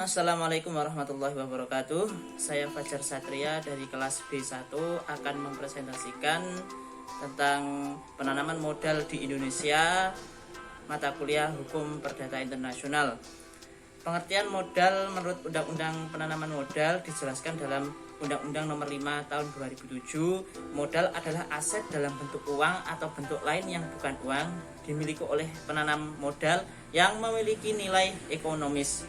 Assalamualaikum warahmatullahi wabarakatuh. Saya Fajar Satria dari kelas B1 akan mempresentasikan tentang penanaman modal di Indonesia, mata kuliah Hukum Perdata Internasional. Pengertian modal menurut Undang-Undang Penanaman Modal dijelaskan dalam Undang-Undang Nomor 5 Tahun 2007. Modal adalah aset dalam bentuk uang atau bentuk lain yang bukan uang dimiliki oleh penanam modal yang memiliki nilai ekonomis.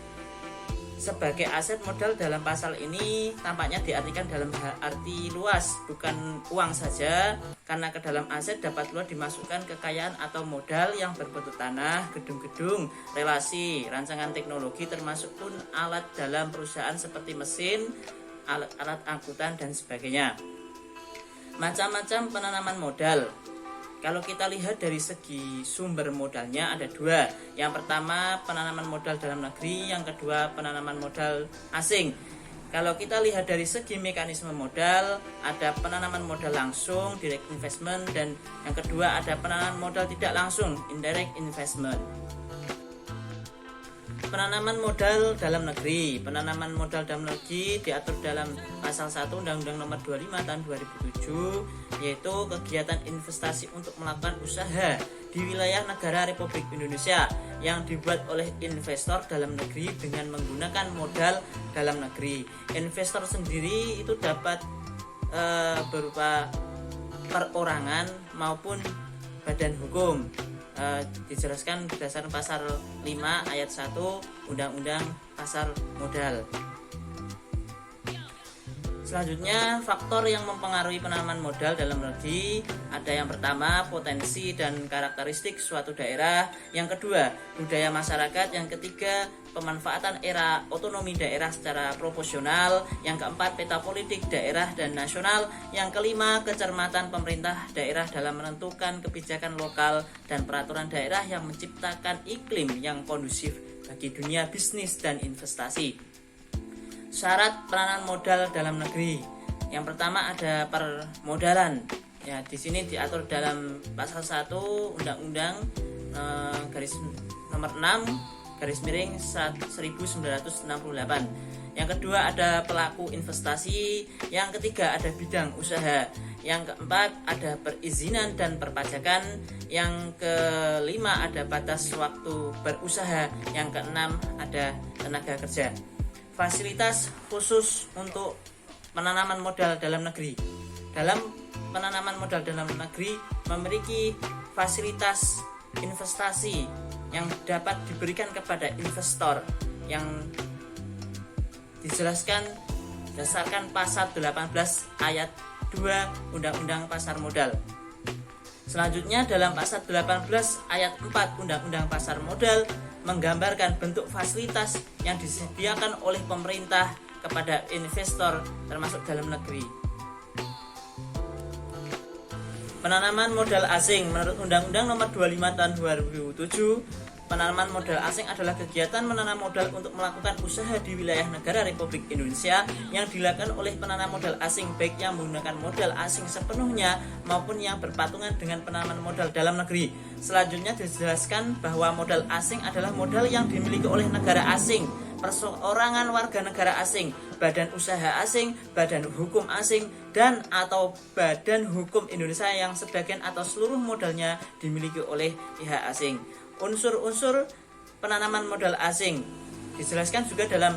Sebagai aset modal dalam pasal ini tampaknya diartikan dalam arti luas, bukan uang saja, karena ke dalam aset dapat pula dimasukkan kekayaan atau modal yang berbentuk tanah, gedung-gedung, relasi, rancangan teknologi, termasuk pun alat dalam perusahaan seperti mesin, alat-alat angkutan, dan sebagainya. Macam-macam penanaman modal. Kalau kita lihat dari segi sumber modalnya ada dua. Yang pertama penanaman modal dalam negeri, yang kedua penanaman modal asing. Kalau kita lihat dari segi mekanisme modal, ada penanaman modal langsung, direct investment, dan yang kedua ada penanaman modal tidak langsung, indirect investment. Penanaman modal dalam negeri. Penanaman modal dalam negeri diatur dalam pasal 1 Undang-Undang Nomor 25 Tahun 2007, yaitu kegiatan investasi untuk melakukan usaha di wilayah negara Republik Indonesia yang dibuat oleh investor dalam negeri dengan menggunakan modal dalam negeri. Investor sendiri itu dapat berupa perorangan maupun badan hukum. Dijelaskan berdasarkan pasal 5 ayat 1 Undang-Undang Pasar Modal. Selanjutnya, faktor yang mempengaruhi penanaman modal dalam negeri ada yang pertama potensi dan karakteristik suatu daerah, yang kedua budaya masyarakat, yang ketiga pemanfaatan era otonomi daerah secara proporsional, yang keempat peta politik daerah dan nasional, yang kelima kecermatan pemerintah daerah dalam menentukan kebijakan lokal dan peraturan daerah yang menciptakan iklim yang kondusif bagi dunia bisnis dan investasi. Syarat penanaman modal dalam negeri. Yang pertama ada permodalan. Ya, di sini diatur dalam pasal 1 Undang-Undang garis nomor 6 garis miring 1968. Yang kedua ada pelaku investasi, yang ketiga ada bidang usaha, yang keempat ada perizinan dan perpajakan, yang kelima ada batas waktu berusaha, yang keenam ada tenaga kerja. Fasilitas khusus untuk penanaman modal dalam negeri. Dalam penanaman modal dalam negeri memiliki fasilitas investasi yang dapat diberikan kepada investor yang dijelaskan berdasarkan pasal 18 ayat 2 Undang-Undang Pasar Modal. Selanjutnya dalam pasal 18 ayat 4 Undang-Undang Pasar Modal menggambarkan bentuk fasilitas yang disediakan oleh pemerintah kepada investor termasuk dalam negeri. Penanaman modal asing. Menurut Undang-Undang Nomor 25 Tahun 2007, penanaman modal asing adalah kegiatan menanam modal untuk melakukan usaha di wilayah negara Republik Indonesia yang dilakukan oleh penanam modal asing, baik yang menggunakan modal asing sepenuhnya maupun yang berpatungan dengan penanaman modal dalam negeri. Selanjutnya dijelaskan bahwa modal asing adalah modal yang dimiliki oleh negara asing, perseorangan warga negara asing, badan usaha asing, badan hukum asing, dan atau badan hukum Indonesia yang sebagian atau seluruh modalnya dimiliki oleh pihak asing. Unsur-unsur penanaman modal asing dijelaskan juga dalam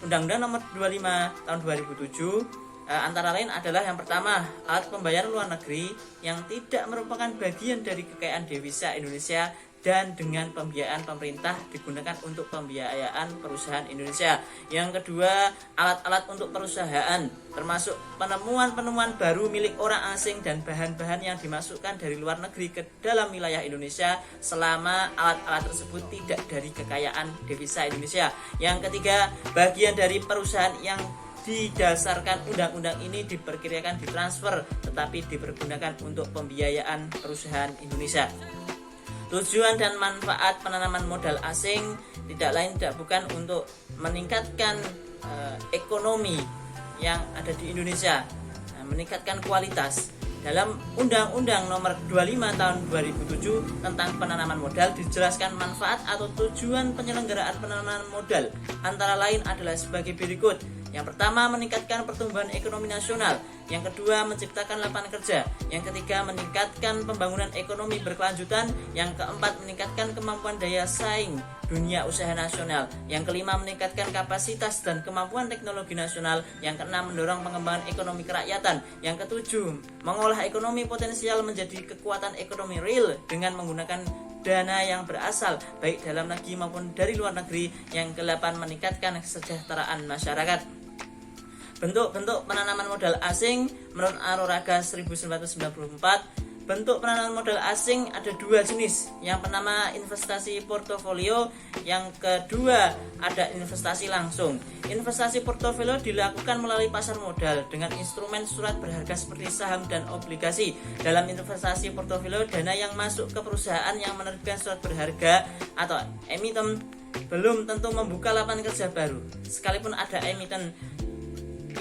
Undang-Undang Nomor 25 Tahun 2007. Antara lain adalah yang pertama, alat pembayaran luar negeri yang tidak merupakan bagian dari kekayaan devisa Indonesia dan dengan pembiayaan pemerintah digunakan untuk pembiayaan perusahaan Indonesia. Yang kedua, alat-alat untuk perusahaan termasuk penemuan-penemuan baru milik orang asing dan bahan-bahan yang dimasukkan dari luar negeri ke dalam wilayah Indonesia selama alat-alat tersebut tidak dari kekayaan devisa Indonesia. Yang ketiga, bagian dari perusahaan yang didasarkan undang-undang ini diperkirakan ditransfer tetapi dipergunakan untuk pembiayaan perusahaan Indonesia. Tujuan dan manfaat penanaman modal asing tidak lain tidak bukan untuk meningkatkan ekonomi yang ada di Indonesia, meningkatkan kualitas Dalam Undang-Undang Nomor 25 Tahun 2007 tentang penanaman modal dijelaskan manfaat atau tujuan penyelenggaraan penanaman modal antara lain adalah sebagai berikut. Yang pertama, meningkatkan pertumbuhan ekonomi nasional. Yang kedua, menciptakan lapangan kerja. Yang ketiga, meningkatkan pembangunan ekonomi berkelanjutan. Yang keempat, meningkatkan kemampuan daya saing dunia usaha nasional. Yang kelima, meningkatkan kapasitas dan kemampuan teknologi nasional. Yang keenam, mendorong pengembangan ekonomi kerakyatan. Yang ketujuh, mengolah ekonomi potensial menjadi kekuatan ekonomi real dengan menggunakan dana yang berasal baik dalam negeri maupun dari luar negeri. Yang kedelapan, meningkatkan kesejahteraan masyarakat. Bentuk-bentuk penanaman modal asing menurut Aroraga 1994. Bentuk penanaman modal asing ada dua jenis. Yang pertama investasi portofolio, yang kedua ada investasi langsung. Investasi portofolio dilakukan melalui pasar modal dengan instrumen surat berharga seperti saham dan obligasi. Dalam investasi portofolio, dana yang masuk ke perusahaan yang menerbitkan surat berharga atau emiten belum tentu membuka lapangan kerja baru. Sekalipun ada emiten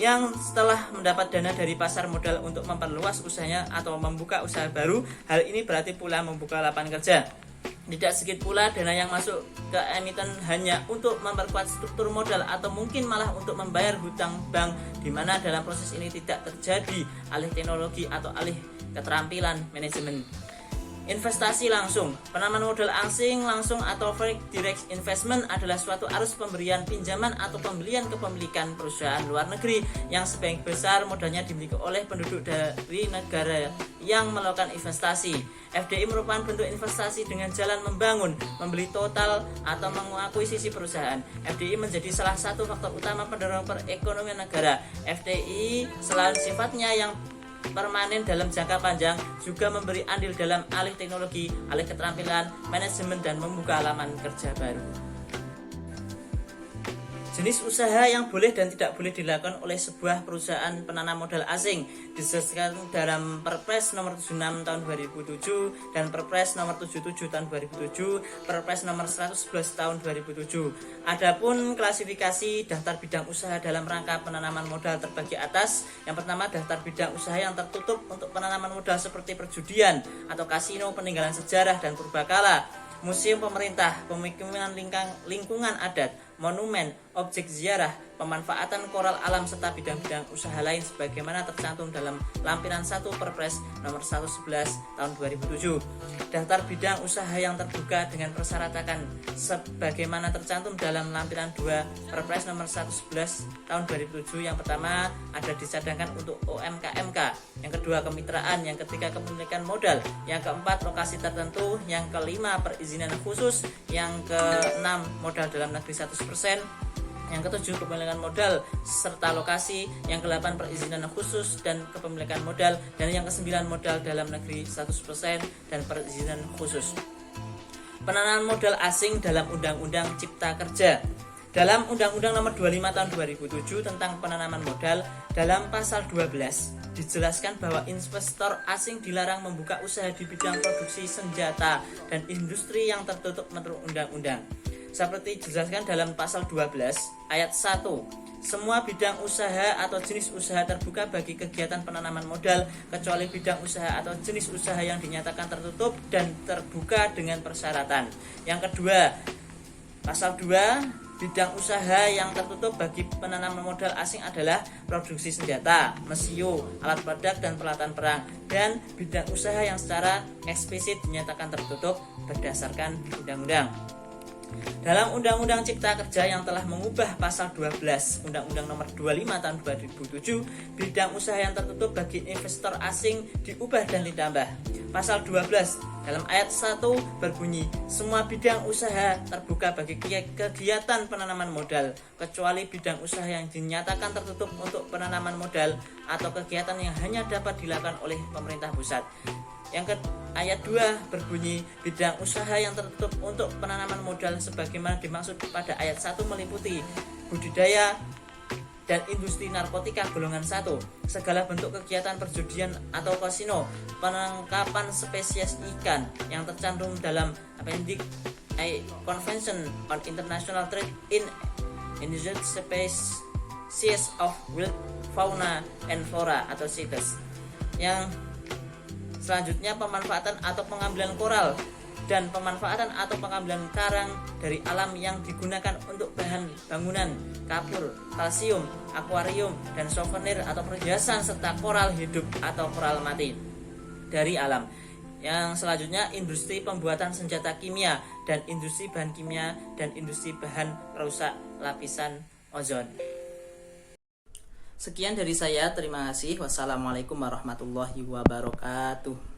yang setelah mendapat dana dari pasar modal untuk memperluas usahanya atau membuka usaha baru, hal ini berarti pula membuka lapangan kerja. Tidak sedikit pula dana yang masuk ke emiten hanya untuk memperkuat struktur modal atau mungkin malah untuk membayar hutang bank, di mana dalam proses ini tidak terjadi alih teknologi atau alih keterampilan manajemen. Investasi langsung. Penanaman modal asing langsung atau direct investment adalah suatu arus pemberian pinjaman atau pembelian kepemilikan perusahaan luar negeri yang sebagian besar modalnya dimiliki oleh penduduk dari negara yang melakukan investasi. FDI merupakan bentuk investasi dengan jalan membangun, membeli total atau mengakuisisi perusahaan. FDI menjadi salah satu faktor utama pendorong perekonomian negara. FDI selain sifatnya yang permanen dalam jangka panjang juga memberi andil dalam alih teknologi, alih keterampilan, manajemen dan membuka halaman kerja baru. Jenis usaha yang boleh dan tidak boleh dilakukan oleh sebuah perusahaan penanam modal asing dijelaskan dalam Perpres nomor 76 tahun 2007 dan Perpres nomor 77 tahun 2007, Perpres nomor 111 tahun 2007. Adapun klasifikasi daftar bidang usaha dalam rangka penanaman modal terbagi atas. Yang pertama, daftar bidang usaha yang tertutup untuk penanaman modal seperti perjudian atau kasino, peninggalan sejarah dan purbakala, museum pemerintah, pemukiman lingkungan adat, monumen, objek ziarah, pemanfaatan koral alam serta bidang-bidang usaha lain sebagaimana tercantum dalam lampiran 1 Perpres nomor 111 tahun 2007. Daftar bidang usaha yang terbuka dengan persyaratan sebagaimana tercantum dalam lampiran 2 Perpres nomor 111 tahun 2007. Yang pertama ada dicadangkan untuk UMKMK, yang kedua kemitraan, yang ketiga kepemilikan modal, yang keempat lokasi tertentu, yang kelima perizinan khusus, yang keenam modal dalam negeri 100%, yang ketujuh kepemilikan modal serta lokasi, yang kedelapan perizinan khusus dan kepemilikan modal, dan yang kesembilan modal dalam negeri 100% dan perizinan khusus. Penanaman modal asing dalam Undang-Undang Cipta Kerja. Dalam Undang-Undang Nomor 25 Tahun 2007 tentang penanaman modal, dalam pasal 12 dijelaskan bahwa investor asing dilarang membuka usaha di bidang produksi senjata dan industri yang tertutup menurut undang-undang. Seperti dijelaskan dalam pasal 12 ayat 1, semua bidang usaha atau jenis usaha terbuka bagi kegiatan penanaman modal kecuali bidang usaha atau jenis usaha yang dinyatakan tertutup dan terbuka dengan persyaratan. Yang kedua, pasal 2, bidang usaha yang tertutup bagi penanaman modal asing adalah produksi senjata, mesio, alat peledak dan peralatan perang, dan bidang usaha yang secara eksplisit dinyatakan tertutup berdasarkan undang-undang. Dalam Undang-Undang Cipta Kerja yang telah mengubah pasal 12 Undang-Undang Nomor 25 Tahun 2007, bidang usaha yang tertutup bagi investor asing diubah dan ditambah. Pasal 12 dalam ayat 1 berbunyi, semua bidang usaha terbuka bagi kegiatan penanaman modal kecuali bidang usaha yang dinyatakan tertutup untuk penanaman modal atau kegiatan yang hanya dapat dilakukan oleh pemerintah pusat. Yang ayat 2 berbunyi, bidang usaha yang tertutup untuk penanaman modal sebagaimana dimaksud pada ayat 1 meliputi budidaya dan industri narkotika golongan 1, segala bentuk kegiatan perjudian atau kasino, penangkapan spesies ikan yang tercantum dalam Appendix A Convention on International Trade in Endangered Species of Wild Fauna and Flora atau CITES. Yang Selanjutnya pemanfaatan atau pengambilan koral dan pemanfaatan atau pengambilan karang dari alam yang digunakan untuk bahan bangunan, kapur, kalsium, akuarium, dan souvenir atau perhiasan serta koral hidup atau koral mati dari alam. Yang selanjutnya industri pembuatan senjata kimia dan industri bahan kimia dan industri bahan perusak lapisan ozon. Sekian dari saya, terima kasih. Wassalamualaikum warahmatullahi wabarakatuh.